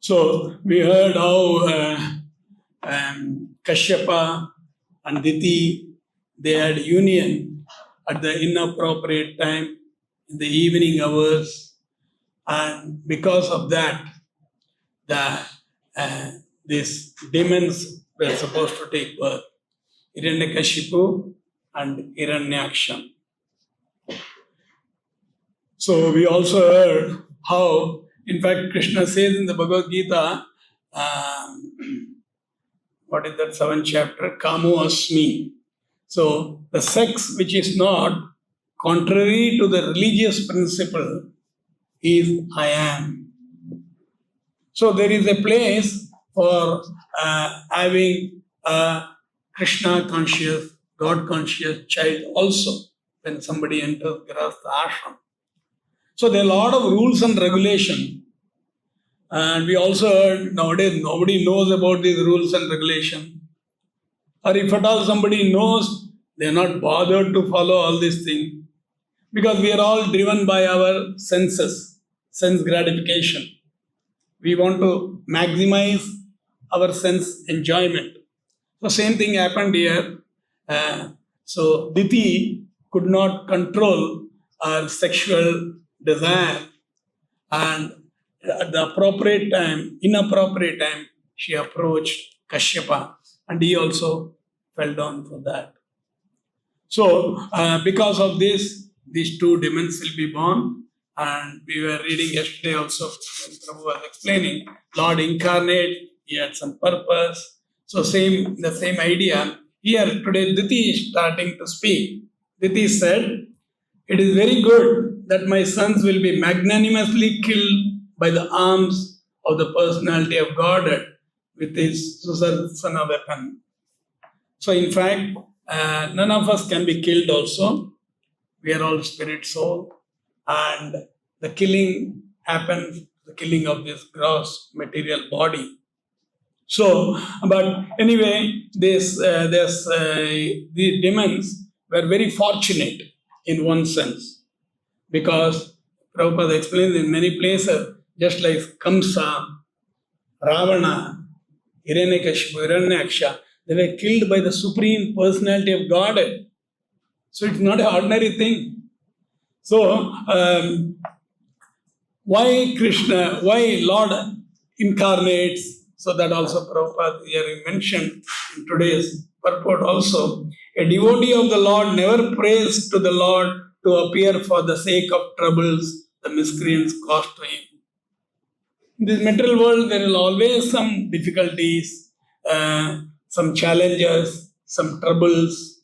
So we heard how Kashyapa and Diti, they had union at the inappropriate time in the evening hours, and because of that, these demons were supposed to take birth, Hiranyakashipu and Hiranyaksha. So we also heard how, in fact, Krishna says in the Bhagavad Gita, what is that 7th chapter? Kamo Asmi. So the sex which is not contrary to the religious principle is I am. So there is a place for having a Krishna conscious, God conscious child also when somebody enters Grahastha ashram. So there are a lot of rules and regulations. And we also heard nowadays nobody knows about these rules and regulations. Or if at all somebody knows, they are not bothered to follow all these things. Because we are all driven by our senses, sense gratification. We want to maximize our sense enjoyment. So same thing happened here. So Diti could not control her sexual desire, and at the appropriate time, inappropriate time, she approached Kashyapa, and he also fell down for that. So because of this, these two demons will be born. And we were reading yesterday also, when Prabhu was explaining, Lord incarnate, he had some purpose. So the same idea. Here today Diti is starting to speak. Diti said, it is very good that my sons will be magnanimously killed by the arms of the personality of Godhead with his Sudarśana weapon. So in fact, none of us can be killed also. We are all spirit soul. And the killing happens, the killing of this gross material body. So, but anyway, these demons were very fortunate in one sense, because Prabhupada explains in many places, just like Kamsa, Ravana, Hiranyakashipu, Hiranyaksha, they were killed by the Supreme Personality of Godhead. So it's not an ordinary thing. So, why Krishna, why Lord incarnates? So that also Prabhupada here mentioned in today's purport also. A devotee of the Lord never prays to the Lord to appear for the sake of troubles the miscreants cause to him. In this material world, there is always some difficulties, some challenges, some troubles.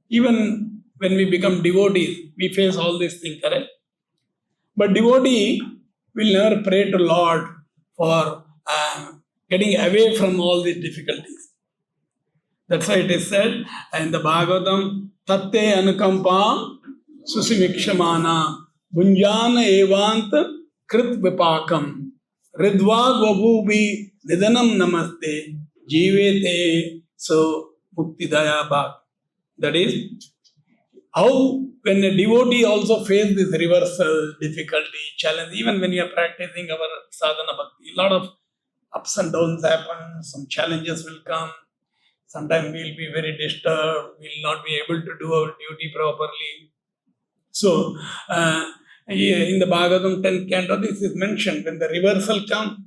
Even when we become devotees, we face all these things, correct? But devotee will never pray to Lord for getting away from all these difficulties. That's why it is said in the Bhagavatam, Tatte anukampam susimikshamana bunjana evant krit vipakam ridva gvabhubi nidanam namaste jivete so muktidaya bhak. That is, how when a devotee also faces this reversal, difficulty, challenge, even when we are practicing our sadhana bhakti, a lot of ups and downs happen, some challenges will come. Sometimes we will be very disturbed, we will not be able to do our duty properly. So, in the Bhagavatam 10th canto, this is mentioned when the reversal comes.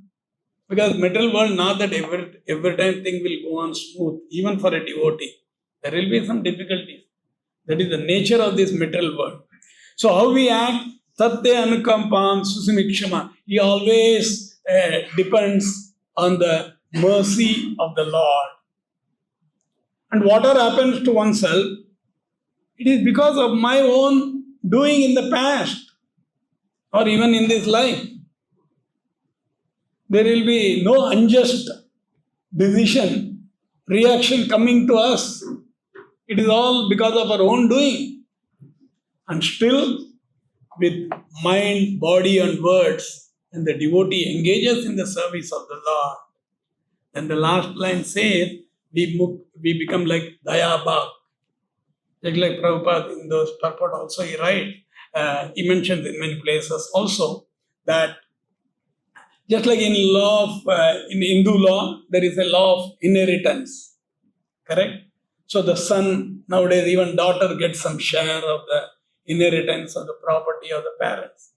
Because material world, not that every time thing will go on smooth, even for a devotee. There will be some difficulties. That is the nature of this material world. So, how we act, Tatte anukampam susimikshama. He always depends on the mercy of the Lord. And whatever happens to oneself, it is because of my own doing in the past or even in this life. There will be no unjust decision, reaction coming to us. It is all because of our own doing. And still, with mind, body and words, and the devotee engages in the service of the Lord, then the last line says, we become like Dayabhak. Just like Prabhupada in those purport also he writes, he mentions in many places also that Just like in law of, in Hindu law, there is a law of inheritance. Correct? So the son, nowadays even daughter gets some share of the inheritance of the property of the parents.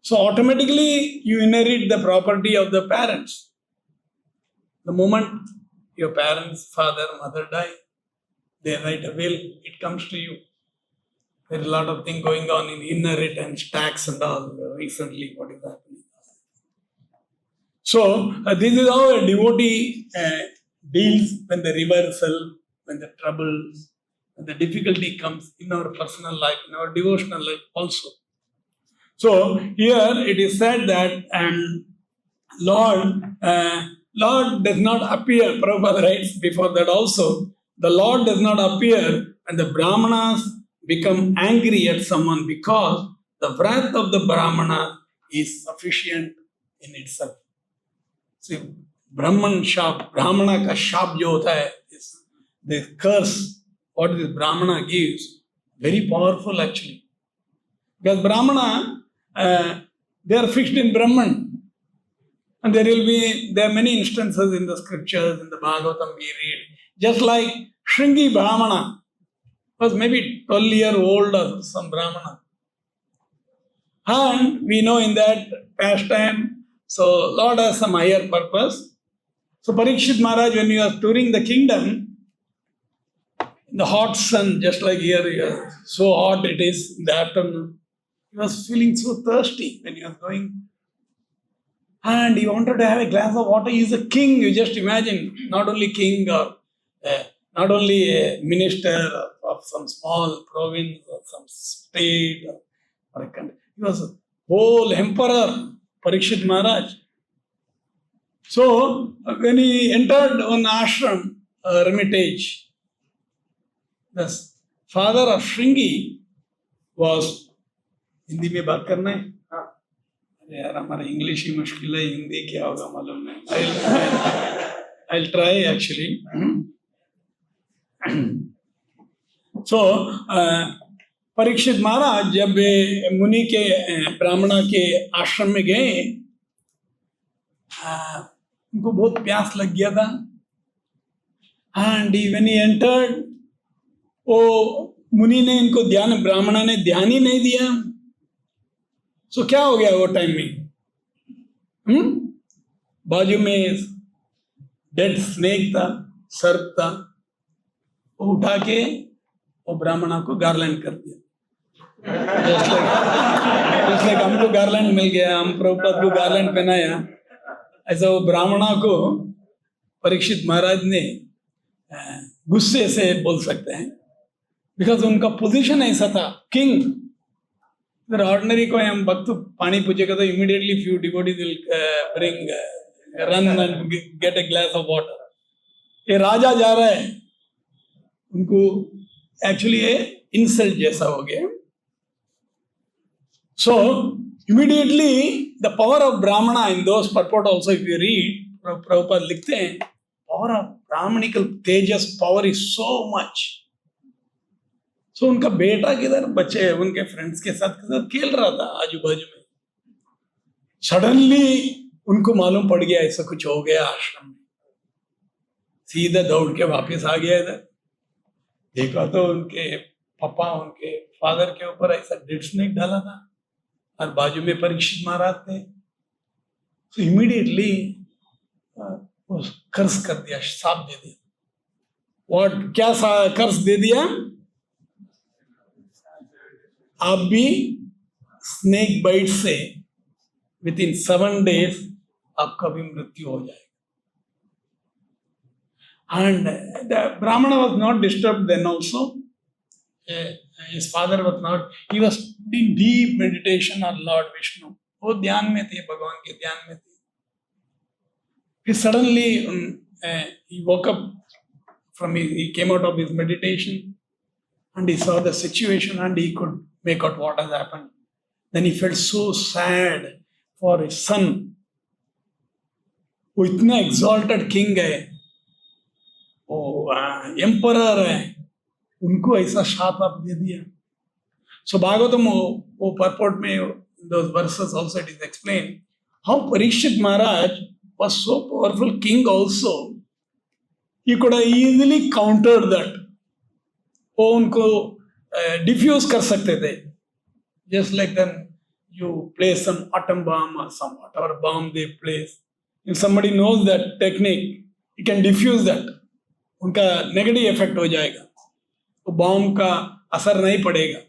So automatically you inherit the property of the parents. The moment your parents, father, mother die, they write a will, it comes to you. There is a lot of things going on in inheritance, tax and all recently, what is happening. So this is how a devotee deals when the reversal, when the troubles, when the difficulty comes in our personal life, in our devotional life also. So here it is said that Lord does not appear, Prabhupada writes before that also, the Lord does not appear when the brāhmaṇas become angry at someone because the wrath of the brāhmana is sufficient in itself. See, brāhmana ka shap jo hota hai, the curse, what this brāhmana gives, very powerful actually. Because brāhmana, they are fixed in Brahman. And there are many instances in the scriptures, in the Bhagavatam we read. Just like Shringi Brahmana was maybe 12-year-old or some Brahmana. And we know in that pastime, so Lord has some higher purpose. So Parikshit Maharaj, when he was touring the kingdom, in the hot sun, just like here, so hot it is in the afternoon, he was feeling so thirsty when he was going. And he wanted to have a glass of water. He is a king, you just imagine. Not only king or not only a minister of some small province or some state or a country. He was a whole emperor, Parikshit Maharaj. So when he entered an ashram, a hermitage, the father of Shringi was, Hindi में बात करना है? अरे यार हमारा English ही मुश्किल है, हिंदी क्या होगा मालूम नहीं. I'll try actually. So Parikshit Maharaj जब मुनि के ब्राह्मणा के आश्रम में गए, उनको बहुत प्यास लग गया था. And when he entered, वो मुनि ने इनको ध्यान, ब्राह्मणा ने ध्यान ही नहीं दिया. So क्या हो गया वो टाइम में? बाजू में डेड स्नेक था, सर्प था, वो उठा के वो ब्राह्मणा को गार्लैंड कर दिया. जस्ट लाइक हमको गार्लैंड मिल गया, हम प्रभुपाद को गार्लैंड पहनाया, ऐसा वो ब्राह्मणा को परीक्षित महाराज ने गुस्से से बोल सकते हैं, बिकॉज उनका पोजीशन ऐसा था, किंग. ऑर्डिनरी को हम भक्त पानी पूछेगा तो immediately few devotees will bring run and gate a glass of water. ये राजा जा रहा है, उनको एक्चुअली ये इंसल्ट जैसा हो गया. So immediately the power of brahmana in those purport also if you read, Prabhupada लिखते हैं, पावर ऑफ ब्राह्मणिकल तेजस power is so much. So उनका बेटा किधर, बच्चे उनके फ्रेंड्स के साथ खेल रहा था आजू बाजू में. सडनली उनको मालूम पड़ गया ऐसा कुछ हो गया आश्रम में. सीधा दौड़ के वापस आ गया इधर. देखा तो उनके पापा, उनके फादर के ऊपर ऐसा डेड स्नेक डाला था और बाजू में परीक्षित महाराज थे. सो इमीडिएटली कर्ज कर दिया, शाप दे दिया. व्हाट, क्या कर्ज दे दिया? आप भी स्नेक बाइट से विद इन 7 days आपका भी मृत्यु हो जाएगा. And the Brahmana was not disturbed then also. His father was not, he was in deep meditation on Lord Vishnu. वो ध्यान में थे, भगवान के ध्यान में थे. फिर suddenly he woke up from he came out of his meditation and he saw the situation and he could make out what has happened. Then he felt so sad for his son. वो इतना exalted king है, वो emperor है, उनको ऐसा शाप आप दे दिया. So Bhagavatam, वो purport में those verses also it is explained. how Parikshit Maharaj was so powerful king also. He could have easily countered that. वो उनको diffuse कर सकते थे. Just like then you place some atom bomb or some whatever bomb they place. If somebody knows that technique, he can diffuse that. उनका negative effect हो जाएगा. वो bomb का असर नहीं पड़ेगा.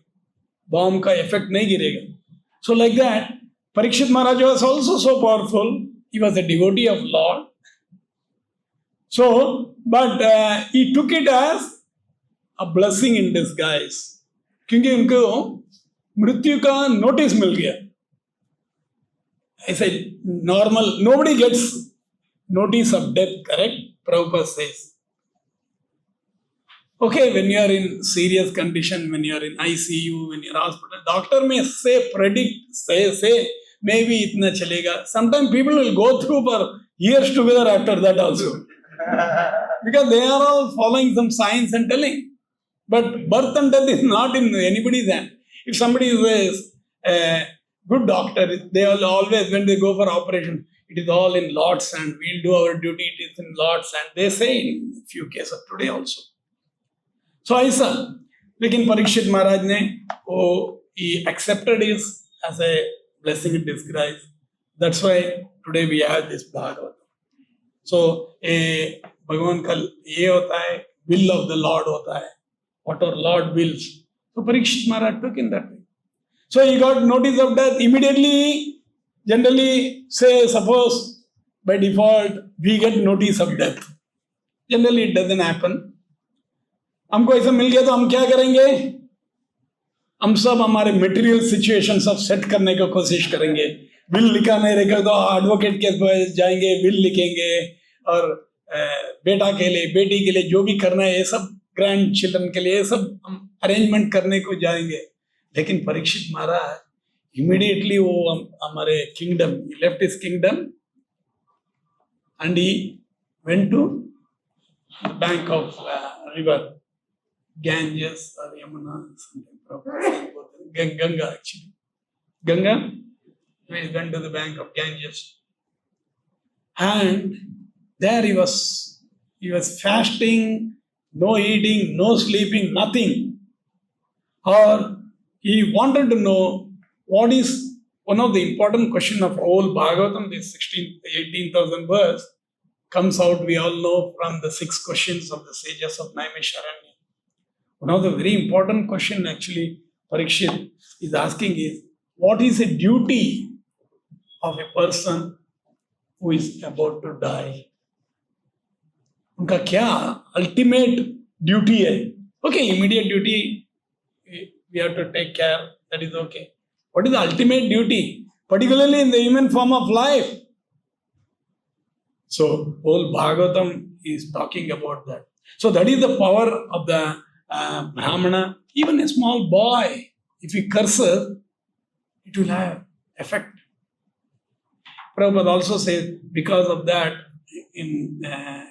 Bomb का effect नहीं गिरेगा. So like that, Parikshit Maharaj was also so powerful. He was a devotee of Lord. So, but he took it as a blessing in disguise. क्योंकि उनको मृत्यु का notice मिल गया. I said, normal, nobody gets notice of death, correct? Prabhupada says. Okay, when you are in serious condition, when you are in ICU, when you are in hospital, doctor may say, predict, say, maybe itna chalega. Sometimes people will go through for years together after that also. Because they are all following some science and telling. But birth and death is not in anybody's hand. If somebody is a good doctor, they will always, when they go for operation, it is all in Lord's hand. We'll do our duty, it is in Lord's hand. They say in a few cases today also. So ऐसा, लेकिन परीक्षित महाराज ने वो he accepted it as a blessing in disguise. That's why today we have this Bhagavad. So भगवान का ये होता है, will of the Lord होता है, what our Lord wills. So Parikshit Maharaj took in that way. So he got notice of death immediately. Generally, say suppose by default we get notice of death. Generally it doesn't happen. हमको ऐसा मिल गया तो हम क्या करेंगे? हम सब हमारे मटेरियल सिचुएशन सब सेट करने की कोशिश करेंगे. बिल लिखा नहीं रहेगा तो एडवोकेट के पास जाएंगे, बिल लिखेंगे और बेटा के लिए, बेटी के लिए जो भी करना है ये सब ग्रैंड चिल्ड्रन के लिए ये सब हम अरेंजमेंट करने को जाएंगे. लेकिन परीक्षित महाराज इमीडिएटली वो हमारे kingdom, he left his kingdom and he went to the bank of river Ganges or Yamuna, something. Ganga actually. Ganga, he went to the bank of Ganges. And there he was fasting, no eating, no sleeping, nothing. Or he wanted to know what is one of the important questions of all Bhagavatam, this 18,000 verse, comes out, we all know, from the 6 questions of the sages of Naimisharanya. One of the very important question actually Parikshit is asking is, what is a duty of a person who is about to die? उनका क्या ultimate duty है? Okay, immediate duty we have to take care, that is okay. What is the ultimate duty? Particularly in the human form of life. So whole Bhagavatam is talking about that. So that is the power of the brāhmaṇa. Even a small boy, if he curses, it will have effect. Prabhupada also says, because of that, in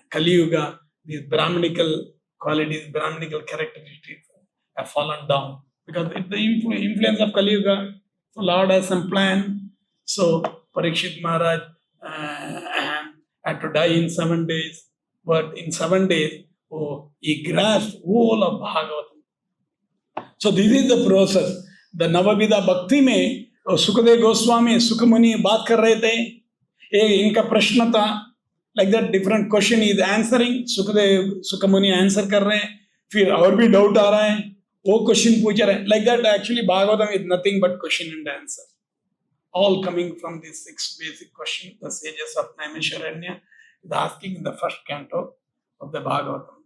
Kali Yuga, these brahmanical qualities, brahmanical characteristics have fallen down. Because the influence of Kali Yuga, so Lord has some plan. So Parikshit Maharaj had to die in 7 days. But in 7 days, he grasped whole of Bhagavatam. So this is the process. The Navavidha Bhakti में सुखदेव गोस्वामी सुखमुनि बात कर रहे थे. इनका प्रश्न था, like that different question is answering. Sukhdev Sukhmuni answer कर रहे हैं, फिर और भी डाउट आ रहा है, वो क्वेश्चन पूछ रहे हैं. Like that actually Bhagavatam is nothing but question and answer, all coming from these 6 basic questions the sages of Naimisharanya is asking in the first canto of the Bhagavatam.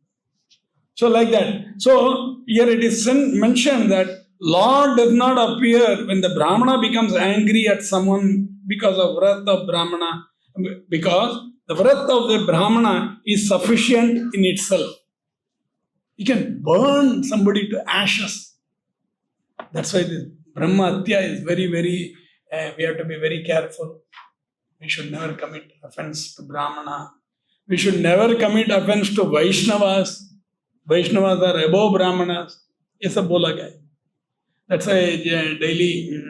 So like that. So here it is mentioned that Lord does not appear when the Brahmana becomes angry at someone because of wrath of Brahmana, because the wrath of the Brahmana is sufficient in itself. You can burn somebody to ashes. That's why this Brahma Hatya is very, very, we have to be very careful. We should never commit offense to Brahmana. We should never commit offense to Vaishnavas. Vaishnavas are above Brahmanas. ये सब बोला गया है. That's why daily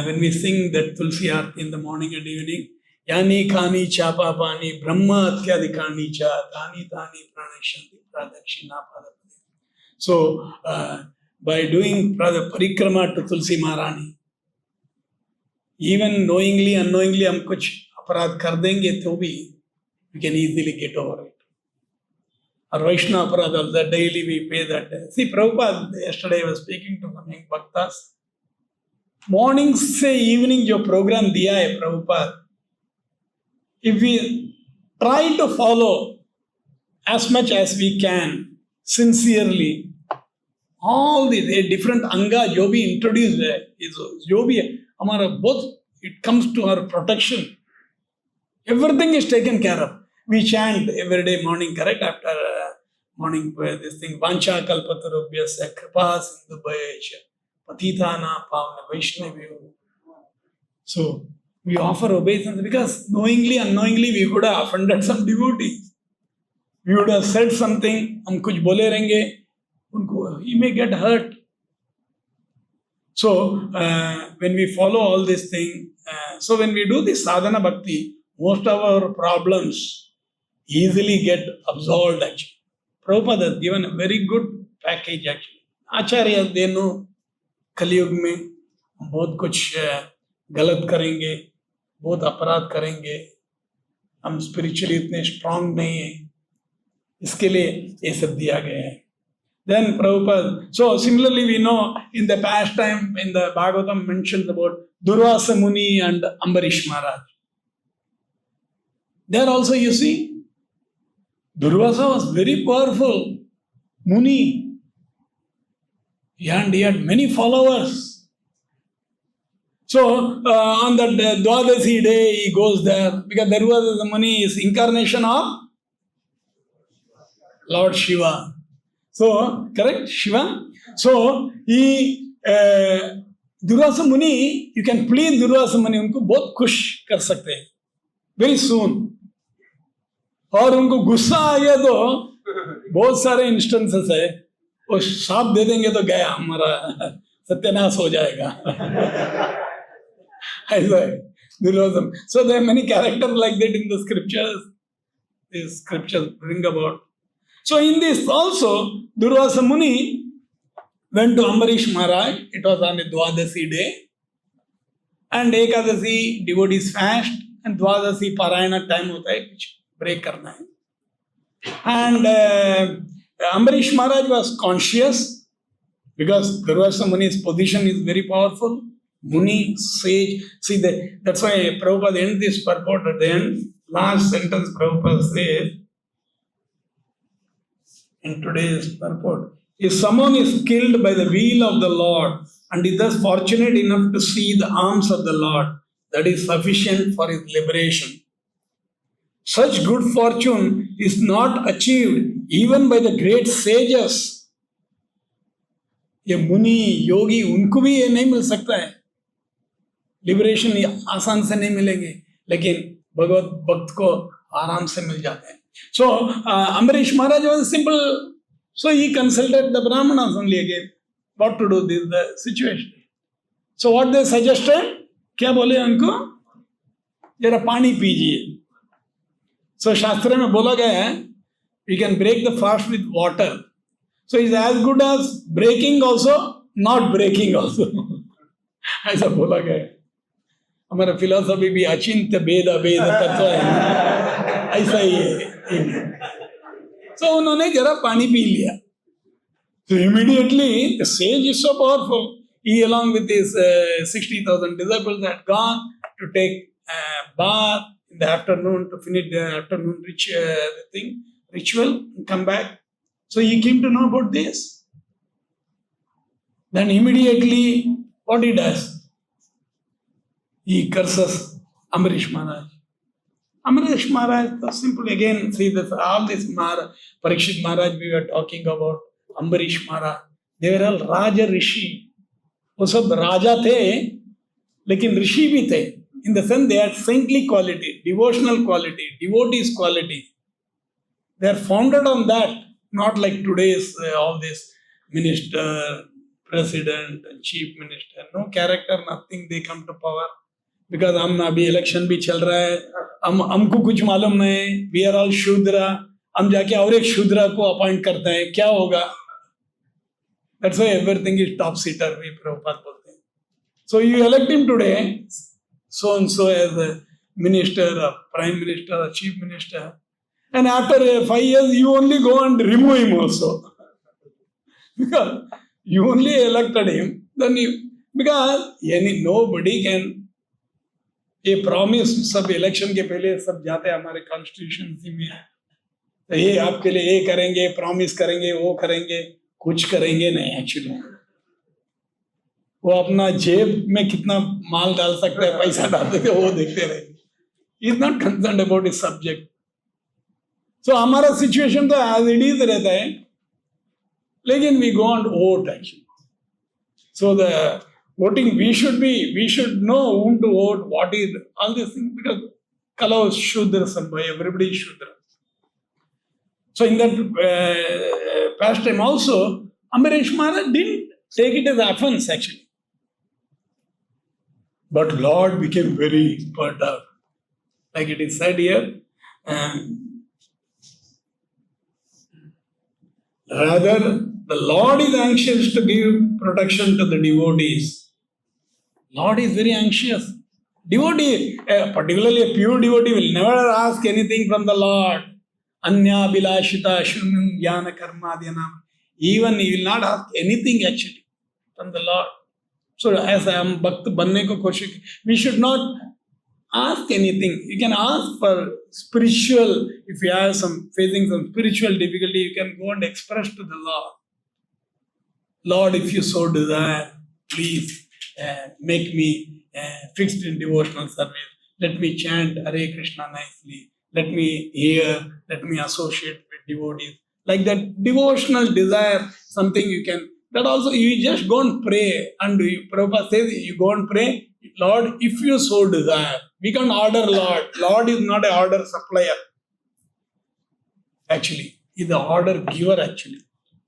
when we sing that Tulsi Arti in the morning and evening, Yani Kani Chapa Pani Brahma Atyadikani Cha Tani Tani Pranashanti Pradakshina Padapati. So, by doing Parikrama to Tulsi Maharani, even knowingly, unknowingly, हम कुछ अपराध कर देंगे तो भी we can easily get over it. Or Vaishnava aparadha, that daily we pay that. See, Prabhupada, yesterday I was speaking to some young bhaktas. Morning से evening जो program दिया है Prabhupada, if we try to follow as much as we can, sincerely, all the different anga जो भी introduced है, जो भी है, हमारा both, it comes to our protection. Everything is taken care of. We chant every day morning, correct? After morning, this thing, Vancha Kalpatarubhyasya Kripa Sindhu Bhayecha Patithana Pavana Vaishnavyo. So, we offer obeisance because knowingly, unknowingly, we could have offended some devotees. We would have said something, hum kuch bole renge, unko, he may get hurt. So, when we follow all this thing, so when we do this sadhana bhakti, most of our problems easily get absolved actually. Prabhupada has given a very good package actually. Acharya, they know, कलयुग में हम बहुत कुछ गलत करेंगे, बहुत अपराध करेंगे, हम स्पिरिचुअली इतने स्ट्रांग नहीं हैं, इसके लिए ये सब दिया गया है. Then Prabhupada, so similarly we know in the past time in the Bhagavatam mentions about Durvasa Muni and Ambarish Maharaj. There also you see, Durvasa was very powerful Muni. He had many followers. So, on that Dwadasi day, he goes there because Durvasa Muni is incarnation of Lord Shiva. So, correct? Shiva. So, he, Durvasa Muni, you can please Durvasa Muni, उनको बहुत खुश कर सकते हैं, very soon. और उनको गुस्सा आ गया तो बहुत सारे इंस्टेंसेस है, वो शाप दे देंगे तो गया हमारा सत्यानाश हो जाएगा. ऐसा है Durvasa. So there are many characters like that in the scriptures. These scriptures bring about. So in this also, Durvasa Muni went to Ambarish Maharaj. It was on a Dwadasi day. And Ekadasi, devotees fast. And Dwadasi Parayana time hota hai, which break karna hai. And Ambarish Maharaj was conscious because Durvasa Muni's position is very powerful. Muni, sage. See, that's why Prabhupada ends this purport at the end. Last sentence Prabhupada says in today's purport, if someone is killed by the will of the Lord and is thus fortunate enough to see the arms of the Lord, that is sufficient for his liberation. Such good fortune is not achieved even by the great sages. ये मुनि योगी उनको भी ये नहीं मिल सकता है. Liberation आसान से नहीं मिलेंगे, लेकिन भगवत भक्त को आराम से मिल जाते हैं. So Ambarish Maharaj was simple. So he consulted the brāhmaṇas only again. What to do? This is the situation. So what they suggested? क्या बोले उनको? जरा पानी पीजिए. So शास्त्र में बोला गया है, we can break the fast with water. So it's as good as breaking also, not breaking also. ऐसा बोला गया है. हमारा फिलोसफी भी अचिंत्य भेद अभेद तत्व है, ऐसा ही है. So उन्होंने जरा पानी पी लिया. So immediately the sage is so powerful. He along with his 60,000 disciples had gone to take bath in the afternoon to finish the afternoon ritual and come back. So he came to know about this. Then immediately what he does? He curses Ambarish Maharaj. Ambarish Maharaj, so simple again, see this, all this Parikshit Maharaj we were talking about, Ambarish Maharaj, they were all Raja Rishi. वो सब राजा थे, लेकिन ऋषि भी थे. In the sense they had saintly quality, devotional quality, devotees quality. They are founded on that, not like today's all this minister, president and chief minister. No character, nothing. They come to power because हम अभी election भी चल रहा है. हमको कुछ मालूम नहीं. We are all शूद्रा. हम जाके और एक शूद्रा को अपॉइंट करते हैं. क्या होगा? That's why everything is top-seater. We Prabhupada बोलते हैं. So you elect him today, so and so as a minister, a prime minister, a chief minister, and after 5 years you only go and remove him also because you only elected him. Then because nobody can. ये promise सब election के पहले सब जाते हैं हमारे constitution में. तो ये आपके लिए ये करेंगे, प्रॉमिस करेंगे, वो करेंगे, कुछ करेंगे नहीं एक्चुअली. वो अपना जेब में कितना माल डाल सकते हैं, पैसा डाल सकते हैं, वो देखते रहेंगे. He is not concerned about his subject. So हमारा सिचुएशन तो as it is रहता है, लेकिन we go and vote actually. So the voting we should know whom to vote, what is all these things, because Kalau is Shudra Sambhaya, everybody is Shudra. So in that pastime also, Ambarish Maharaj didn't take it as offense actually. But Lord became very perturbed. Like it is said here, rather the Lord is anxious to give protection to the devotees. Lord is very anxious. Devotee, particularly a pure devotee, will never ask anything from the Lord. Anya bilashita shunyam jnana karmadyanam. Even he will not ask anything actually from the Lord. So as I am bhakt banne ko koshish, we should not ask anything. You can ask for spiritual, if you are facing some spiritual difficulty, you can go and express to the Lord. Lord, if you so desire, please make me fixed in devotional service. Let me chant Hare Krishna nicely. Let me hear, let me associate with devotees. Like that devotional desire, something you can, that also you just go and pray. And Prabhupada says, you go and pray, Lord, if you so desire. We can order Lord. Lord is not an order supplier. Actually, he is the order giver actually.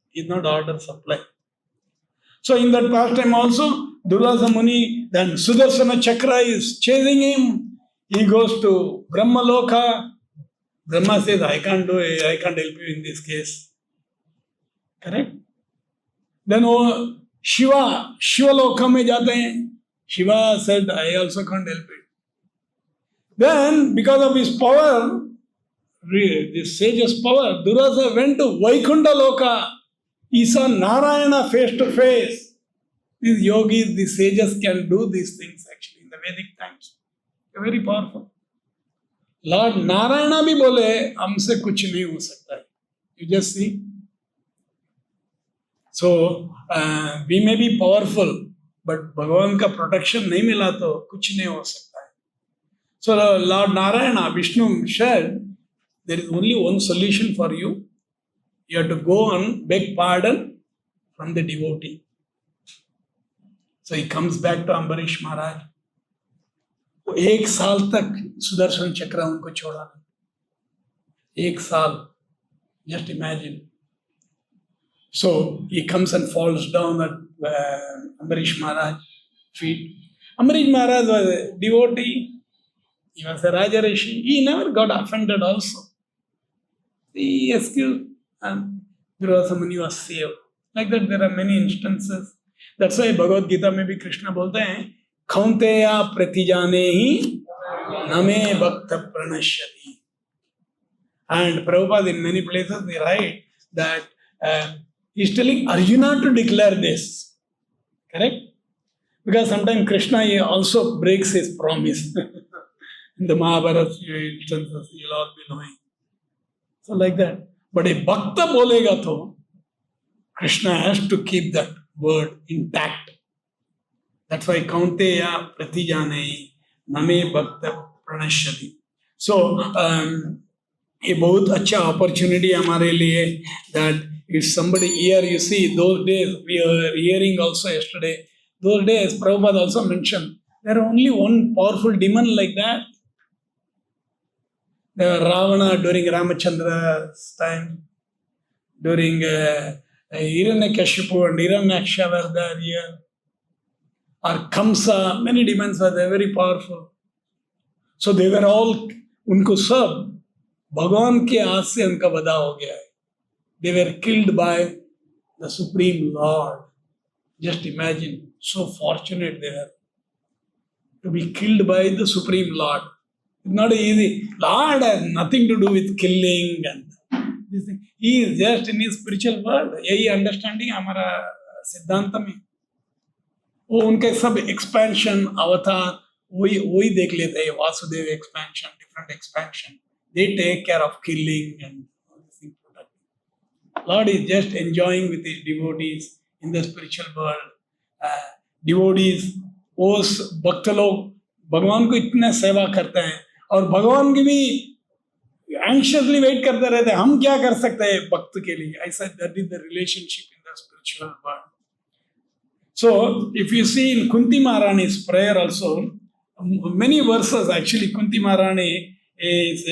He is not order supplier. So in that pastime also, Durvasa Muni, then Sudarśana Chakra is chasing him. He goes to Brahma Loka. Brahma says, I can't do it. I can't help you in this case. Correct? Then Shiva Loka mein jate hain. Shiva said, I also can't help it. Then, because of his power, this sage's power, Durvasa went to Vaikunta Loka. He saw Narayana face to face. These yogis, these sages can do these things actually in the Vedic times. They're very powerful. Lord Narayana bhi bole, humse kuch nahi ho sakta hai. You just see. So, we may be powerful, but Bhagavan ka protection nahi mila to kuch nahi ho sakta hai. So, Lord Narayana, Vishnu said, there is only one solution for you. You have to go and beg pardon from the devotee. So he comes back to Ambarish Maharaj. 1 साल तक सुदर्शन चक्र उनको छोड़ा. 1 साल. Just imagine. So he comes and falls down at Ambarish Maharaj's feet. Ambarish Maharaj was a devotee. He was a Raja Rishi. He never got offended also. He excused. And Durvasa Muni was saved. Like that, there are many instances. That's why Bhagavad Gita में भी कृष्ण बोलते हैं, खौंतेया प्रतिजाने ही नमे भक्त प्रणश्यति. And Prabhupada in many places they write that he's telling Arjuna to declare this. Correct? Because sometimes Krishna he also breaks his promise. In the Mahabharata instances, you'll all be knowing. So like that. But a bhakta bolega to, Krishna has to keep that word intact. That's why Kaunteya Pratijane Name Bhakta Pranashyati. So, a बहुत अच्छा opportunity हमारे लिए that if somebody here, you see, those days, we were hearing also yesterday, those days, Prabhupada also mentioned, there are only one powerful demon like that. Ravana during Ramachandra's time, during Hiranyakashipu and Hiranyaksha were there here. Or Kamsa, many demons were there, very powerful. So they were all, unko sab, Bhagavan ke hath se unka vada ho gaya hai. They were killed by the Supreme Lord. Just imagine, so fortunate they were to be killed by the Supreme Lord. It's not easy. Lord has nothing to do with killing and this thing. He is just in his spiritual world. यही understanding हमारा सिद्धांत में. वो उनके सब expansion, अवतार वही देख लेते हैं. Vasudev expansion, different expansion. They take care of killing and all this thing. Lord is just enjoying with his devotees in the spiritual world. Devotees, उस भक्त लोग भगवान को इतने सेवा करते हैं और भगवान की भी एंशियसली वेट करते रहते हैं हम क्या कर सकते हैं भक्त के लिए. ऐसा that is the relationship in the spiritual world. So if you see in Kunti महारानी's prayer also, many verses actually Kunti Maharani is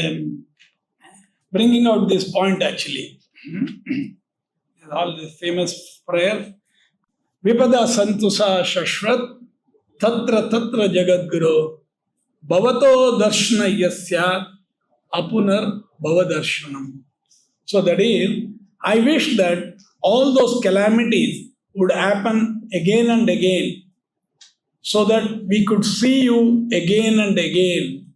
bringing out this point actually. All this famous prayer. Vipada santusa shashvat tatra tatra jagadguru bhavato darshana yasyat apunar bhavadarshanam. So that is, I wish that all those calamities would happen again and again so that we could see you again and again.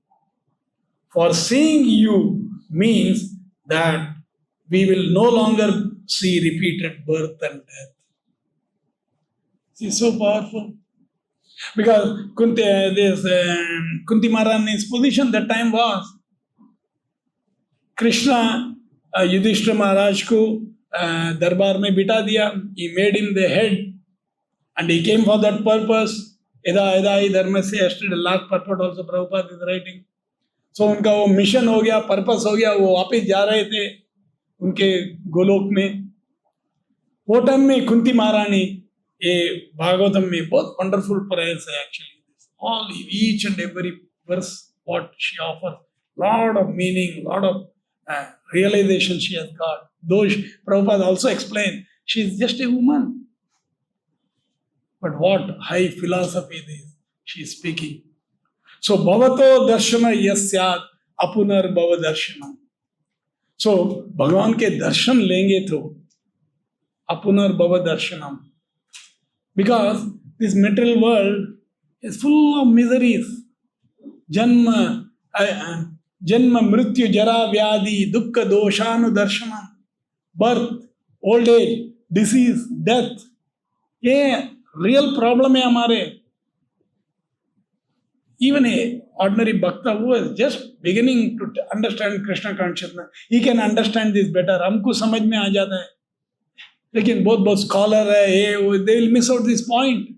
For seeing you means that we will no longer see repeated birth and death. It's so powerful. Because Kunti Maharani's position that time was Krishna Yudhishthira Maharaj ko darbar mein bita diya. He made him the head and he came for that purpose. Eda eda dharmasya. Yesterday last purport also Prabhupada is writing. So उनका वो mission हो गया, purpose हो गया, वो वापस जा रहे थे उनके गोलोक में. वो टाइम में कुंती महारानी ये भागवतम में बहुत वंडरफुल प्रेयर्स है actually. All each and every verse what she offers, lot of meaning, lot of realization she has got. Though Prabhupada also explained, she is just a woman. But what high philosophy is she is speaking. So, bhavato darshana yasyat apunar bhava darshanam. So, भगवान के दर्शन लेंगे तो apunar bhava darshanam. Because this material world is full of miseries. Janma mrityu jara vyadi dukkha doshanu darshanam. Birth, old age, disease, death. ये real problem है हमारे. Even a ordinary bhakta who is just beginning to understand Krishna consciousness, he can understand this better. हमको समझ में आ जाता है. लेकिन बहुत scholar है, they will miss out this point.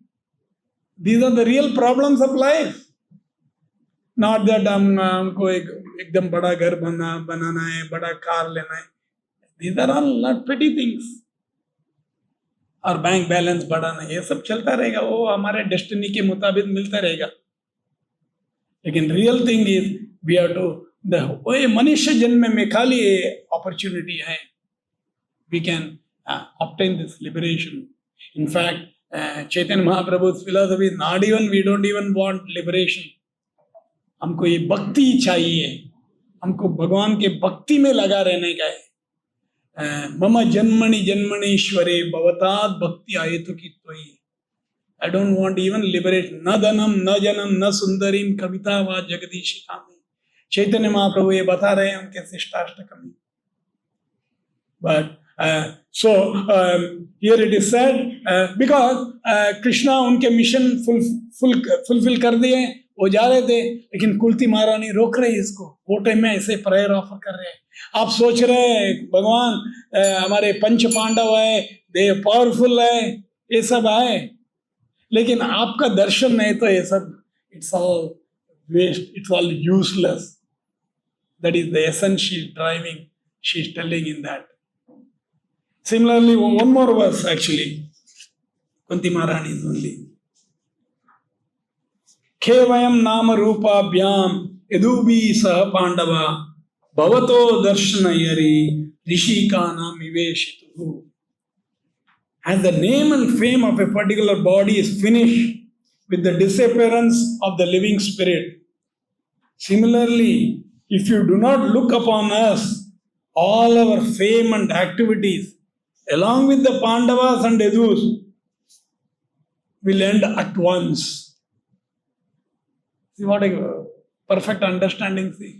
These are the real problems of life. Not that हमको एकदम बड़ा घर बनाना है, बड़ा कार लेना है. These are all not petty things. और बैंक बैलेंस बढ़ाना, ये सब चलता रहेगा. वो हमारे डेस्टिनी के मुताबिक मिलता रहेगा. लेकिन real thing is we have to मनुष्य जन्म में खाली अपॉर्चुनिटी है. We can obtain this liberation. In fact, Chaitanya Mahaprabhu's philosophy is not even, we don't even want liberation. हमको ये भक्ति चाहिए. हमको भगवान के भक्ति में लगा रहने का है. मम जन्मनि जन्मनीश्वरे भवतात् भक्ति आयतु की त्वयि. I don't want even liberation. न धनम न जनम न सुंदरीम कविता व जगदीशिका में. चैतन्य महाप्रभु ये बता रहे हैं उनके शिष्टाष्टक में. But here it is said because Krishna उनके मिशन fulfill कर दिए, वो जा रहे थे, लेकिन कुंती महारानी रोक रही इसको. वो टाइम में ऐसे प्रेयर ऑफर कर रहे हैं. आप सोच रहे हैं भगवान हमारे पंच पांडव है, दे पावरफुल है, ये सब है, लेकिन आपका दर्शन नहीं तो ये सब it's all waste, it's all useless. That is the essence she is driving, she is telling in that. Similarly, one more verse actually, Kunti Maharani is only. Khevayam nama rupa bhyam edubi sah pandava bhavato darshana yari rishikana miveshituhu. as the name and fame of a particular body is finished with the disappearance of the living spirit. Similarly, if you do not look upon us, all our fame and activities, along with the Pandavas and Yadus, will end at once. See what a perfect understanding. See,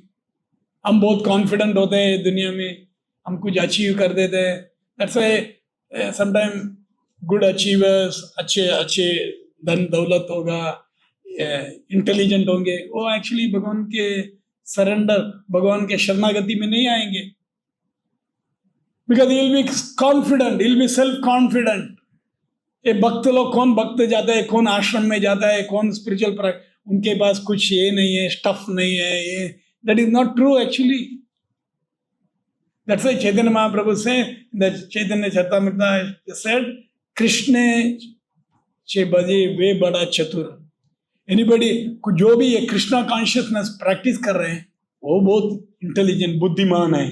हम बहुत confident होते हैं दुनिया में, हम कुछ achieve कर देते हैं. That's why sometime good achievers, अच्छे धन दौलत होगा, इंटेलिजेंट होंगे, वो एक्चुअली भगवान के सरेंडर, भगवान के शरणागति में नहीं आएंगे. Because he will be confident, he will be self confident. ये भक्त लोग, कौन भक्त जाता है, कौन आश्रम में जाता है, कौन स्पिरिचुअल, उनके पास कुछ ये नहीं है, स्टफ नहीं है, ये that is not true actually. That's why Chaitanya Mahaprabhu से चैतन्य चरितामृत सेड, कृष्ण चे बजे वे बड़ा चतुर. एनीबडी जो भी ये कृष्णा कॉन्शियसनेस प्रैक्टिस कर रहे हैं वो बहुत इंटेलिजेंट, बुद्धिमान है.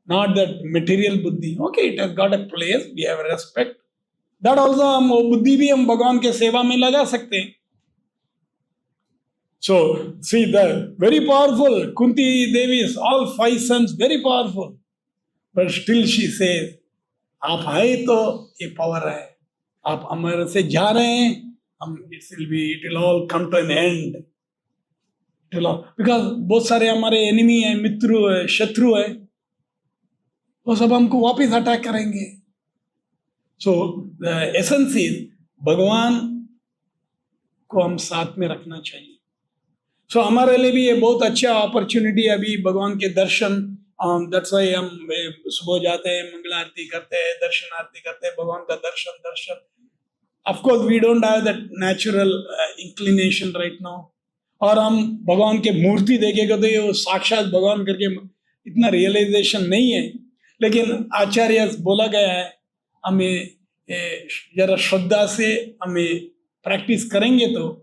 नॉट दैट मटेरियल बुद्धि. Okay, it has got a place, we have respect that also. हम वो बुद्धि भी हम भगवान के सेवा में लगा सकते हैं. So, see, the very powerful Kunti Devis, all 5 sons, very powerful. But still she says, आप आए तो ये पावर है, आप हमारे से जा रहे हैं, हम it will all come to an end. It will all, because बहुत सारे हमारे एनिमी है, मित्र है, शत्रु है, वो सब हमको वापस अटैक करेंगे. So, the essence is, भगवान को हम साथ में रखना चाहिए. सो हमारे लिए भी ये बहुत अच्छा अपॉर्चुनिटी है अभी भगवान के दर्शन. दैट्स व्हाई हम सुबह जाते हैं, मंगल आरती करते हैं, दर्शन आरती करते हैं, भगवान का दर्शन. Of course we don't have that natural inclination right now. और हम भगवान के मूर्ति देखेंगे तो ये साक्षात भगवान करके इतना रियलाइजेशन नहीं है. लेकिन आचार्य बोला गया है, हमें जरा श्रद्धा से हमें प्रैक्टिस करेंगे तो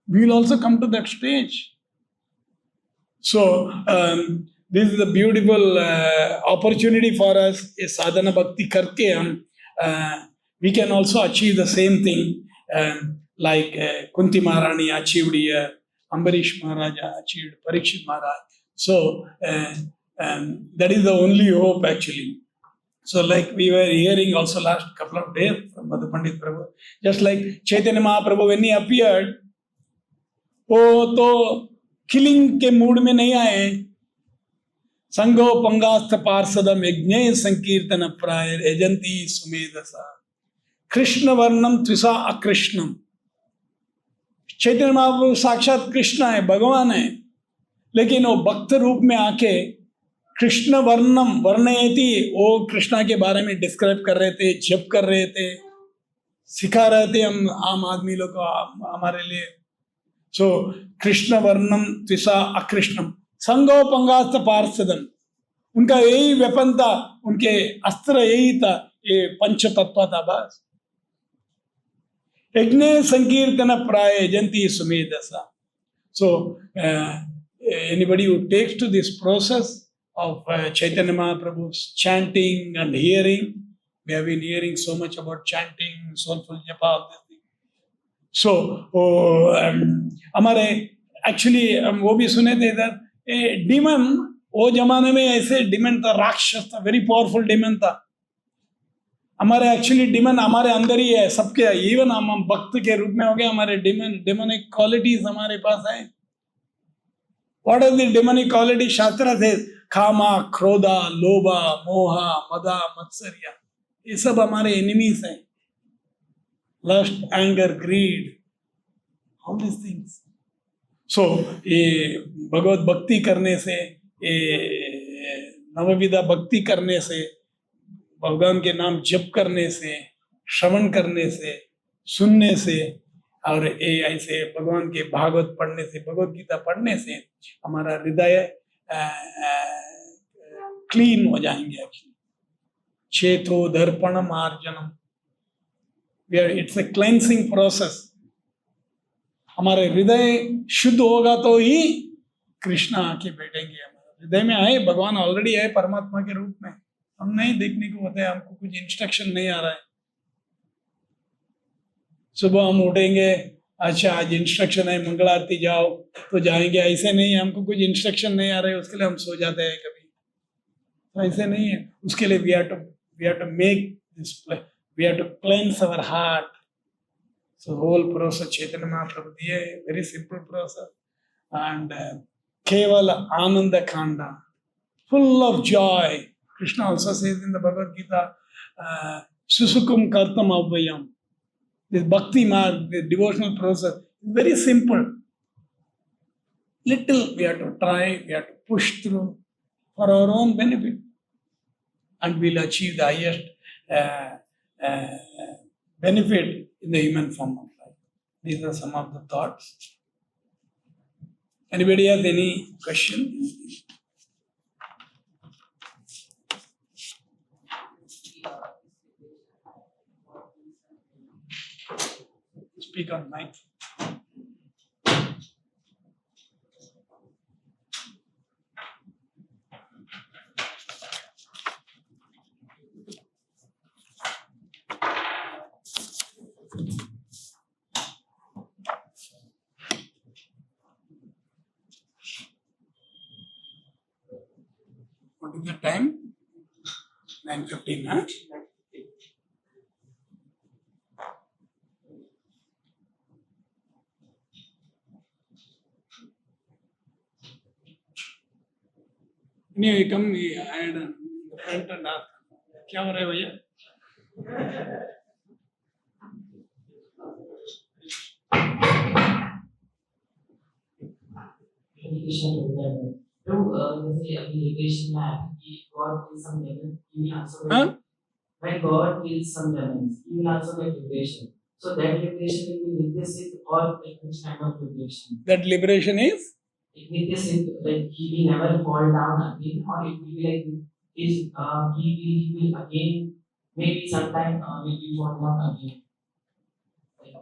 we will also come to that stage. So, this is a beautiful opportunity for us. ये साधना भक्ति करके हम we can also achieve the same thing, like Kunti Maharani achieved here, Ambarish Maharaj achieved, Parikshit Maharaj. So, that is the only hope actually. So, like we were hearing also last couple of days from Madhu Pandit Prabhu, just like Chaitanya Mahaprabhu, when he appeared, वो तो killing के mood में नहीं आए. संगो पंगास्थ पार्षदम यज्ञ संकीर्तन प्राय एजंती सुमेधसा कृष्ण वर्णम त्विषा अकृष्णम. चैतन्य महाप्रभु साक्षात कृष्ण है, भगवान है, लेकिन वो भक्त रूप में आके कृष्ण वर्णम वर्णयति, वो कृष्णा के बारे में डिस्क्राइब कर रहे थे, जप कर रहे थे, सिखा रहे थे हम आम आदमी लोग को, हमारे लिए. So, कृष्ण वर्णम त्विषा अकृष्णम संगोपंगास्थ पार्षदम. उनका यही वेपन था, उनके अस्त्र यही था, ये पंच तत्व था बस. यज्ञ संकीर्तन प्राय जंती सुमेधसा. So, anybody who takes to this process of Chaitanya Mahaprabhu's chanting and hearing, we have been hearing so much about chanting, soulful japa, all this. So, हमारे एक्चुअली हम वो भी सुने थे इधर, डीमन वो जमाने में ऐसे डीमन था, राक्षस था, वेरी पावरफुल डीमन था. हमारे एक्चुअली डीमन हमारे अंदर ही है सबके. इवन हम भक्त के रूप में हो गए, हमारे डेमोनिक क्वालिटीज हमारे पास है. What are the demonic quality? शास्त्र से कामा, क्रोधा, लोभा, मोहा, मदा, मत्सर्य, ये सब हमारे एनिमीज हैं. Lust, anger, greed, all these things. So, ये भगवत भक्ति करने से, ये नवविधा भक्ति करने से, भगवान के नाम जप करने से, श्रवण करने से, सुनने से, और ये ऐसे भगवान के भागवत पढ़ने से, भगवत गीता पढ़ने से हमारा हृदय क्लीन हो जाएंगे. चेतो दर्पण मार्जनम, इट्स ए क्लेंसिंग प्रोसेस. हमारे हृदय शुद्ध होगा तो ही कृष्ण आके बैठेंगे. हमारे हृदय में आए, भगवान ऑलरेडी है परमात्मा के रूप में, हम नहीं देखने को होता है, हमको कुछ इंस्ट्रक्शन नहीं आ रहा है. सुबह हम उठेंगे, अच्छा आज इंस्ट्रक्शन है मंगल आरती जाओ तो जाएंगे, ऐसे नहीं है। हमको कुछ इंस्ट्रक्शन नहीं आ रहे उसके लिए हम सो जाते हैं कभी, तो ऐसे नहीं है। उसके लिए we have to make this, we have to cleanse our heart. So whole process Chaitanya Mahaprabhu diye, very simple process, and Kevala Ananda Kanda, full of joy. Krishna also says in the Bhagavad Gita, Susukum Kartam Avayam. This bhakti marg, the devotional process, very simple. Little we have to try, we have to push through for our own benefit, and we'll achieve the highest benefit in the human form of life. These are some of the thoughts. Anybody has any question? Speak on mic. What is the time? 9:15, huh? Anyway, come, I had the front and ask. क्या हो रहा है भैया? तो जैसे अभी liberation में आया कि God kills some demons, He will also get, when God kills some demons, He will also get liberation. So that liberation will be Nitya Siddh or like which kind of liberation? That liberation is? Nitya Siddh, like he will never fall down again, or it will be like he will again, maybe sometime will be fall down again. Like,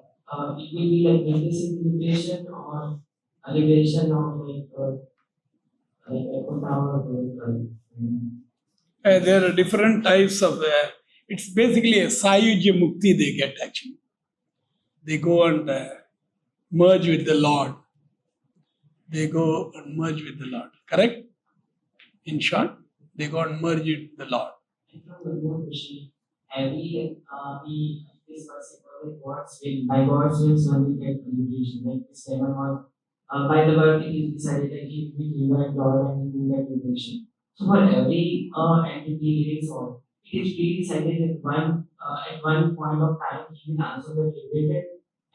it will be like Nitya Siddh liberation or a liberation of There are different types of. It's basically a Sayujya Mukti they get actually. They go and merge with the Lord. They go and merge with the Lord. Correct? In short, they go and merge with the Lord. This was God's will. By God's will, when we get liberation, like this demon was. By the word, it is decided that he will be given Lord and he will get liberation. So for every entity it is all. It is really decided that at one point of time he will also get liberated.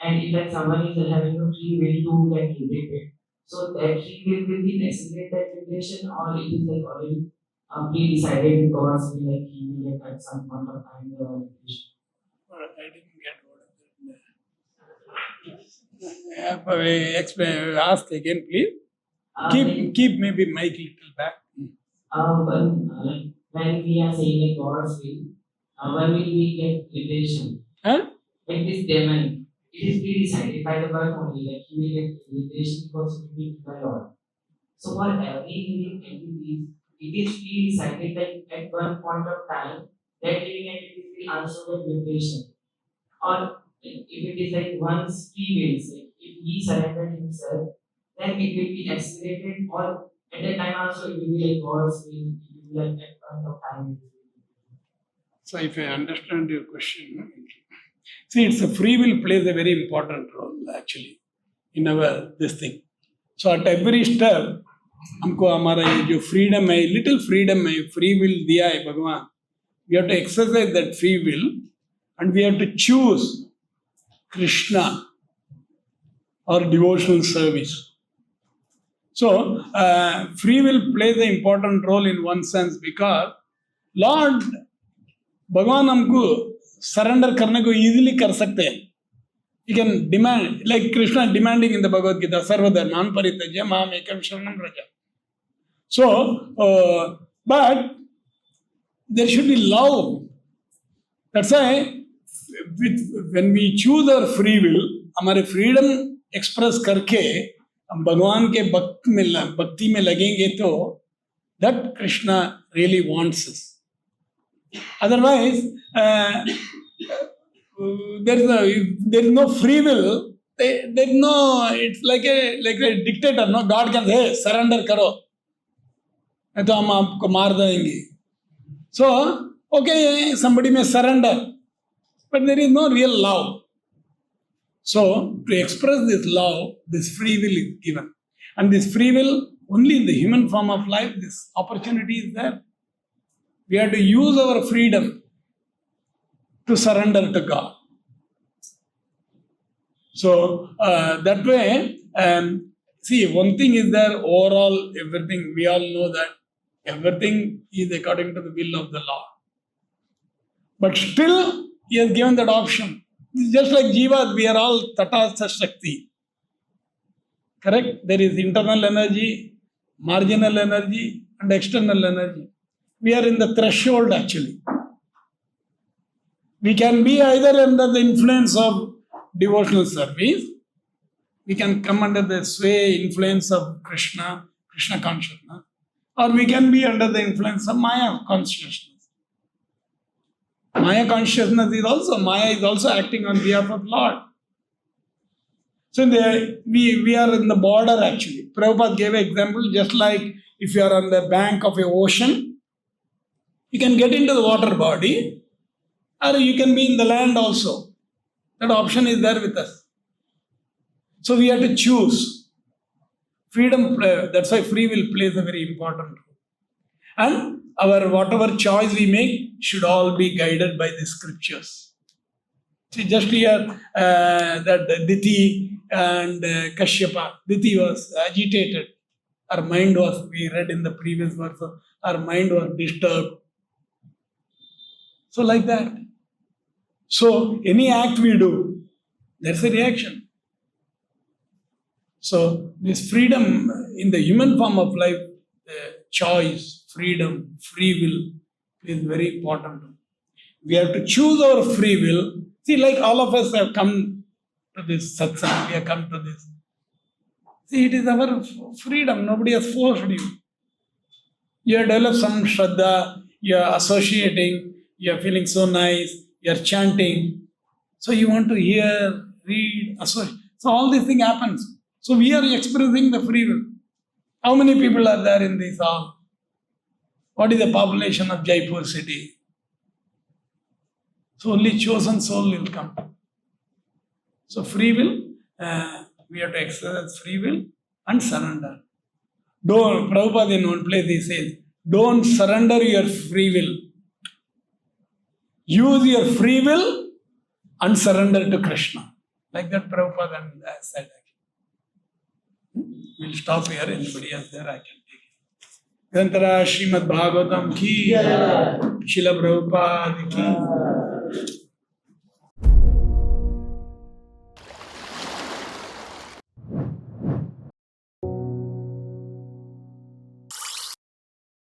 And if like someone is having a free will to get liberated, so that free will be accelerate that liberation, or it is like already pre-decided in God's will, like he will get at some point of time the liberation. I didn't get what explain. Ask again, please. Keep maybe mic little back. When we are saying like God's will, when will we get liberation? Huh? Like this demon, it is pre-decided by the birth only. Like he will get liberation because it will be by Lord. So for every living entity, it is pre-decided that at one point of time that living entity will also get liberation. Or if it is like one's free will, like if he surrendered himself, then it will be accelerated, or at that time also it will be like God's will, it will be like at point of time. So if I understand your question, see, it's a free will plays a very important role actually in our this thing. So at every step, हमको हमारा ये जो freedom है, little freedom है, free will दिया है भगवान. We have to exercise that free will, and we have to choose Krishna or devotional service. So, free will plays an important role in one sense because Lord, भगवान हमको surrender करने को easily कर सकते हैं. He can demand, like Krishna demanding in the Bhagavad Gita, sarvadharman parityaja mam ekam sharanam vraja. So, but there should be love. That's why when we choose our free will, हमारे freedom express करके हम भगवान के भक्ति में लगेंगे तो that Krishna really wants us. Otherwise, there is no free will. There is no. It's like a dictator. No, God can say, hey, surrender karo. नहीं तो हम आपको मार देंगे. So, okay, somebody may surrender, but there is no real love. So, to express this love, this free will is given. And this free will, only in the human form of life, this opportunity is there. We have to use our freedom to surrender to God. So, that way, see, one thing is there, overall, everything, we all know that everything is according to the will of the Lord. But still, He has given that option. Just like Jiva, we are all Tatastha Shakti. Correct? There is internal energy, marginal energy, and external energy. We are in the threshold actually. We can be either under the influence of devotional service, we can come under the sway, influence of Krishna consciousness, or we can be under the influence of Maya consciousness. Maya consciousness is also acting on behalf of Lord. So we are in the border actually. Prabhupada gave an example, just like if you are on the bank of an ocean, you can get into the water body, or you can be in the land also. That option is there with us. So we have to choose. Freedom, that's why free will plays a very important role. And our whatever choice we make should all be guided by the scriptures. See, just here, that Diti and Kashyapa, Diti was agitated. Her mind was, we read in the previous verse, her mind was disturbed. So like that. So any act we do, there's a reaction. So this freedom in the human form of life, choice, freedom, free will is very important. We have to choose our free will. See, like all of us have come to this satsang, we have come to this. See, it is our freedom. Nobody has forced you. You have developed some shraddha, you are associating, you are feeling so nice, you are chanting. So you want to hear, read, associate. So all these things happens. So we are expressing the free will. How many people are there in this hall? What is the population of Jaipur city? So only chosen soul will come. So free will, we have to exercise free will and surrender. Prabhupada in one place he says, don't surrender your free will. Use your free will and surrender to Krishna. Like that Prabhupada said. We'll stop here. Anybody else there? I can take it. Grantara Srimad Bhagavatam ki, Srila Prabhupada ki.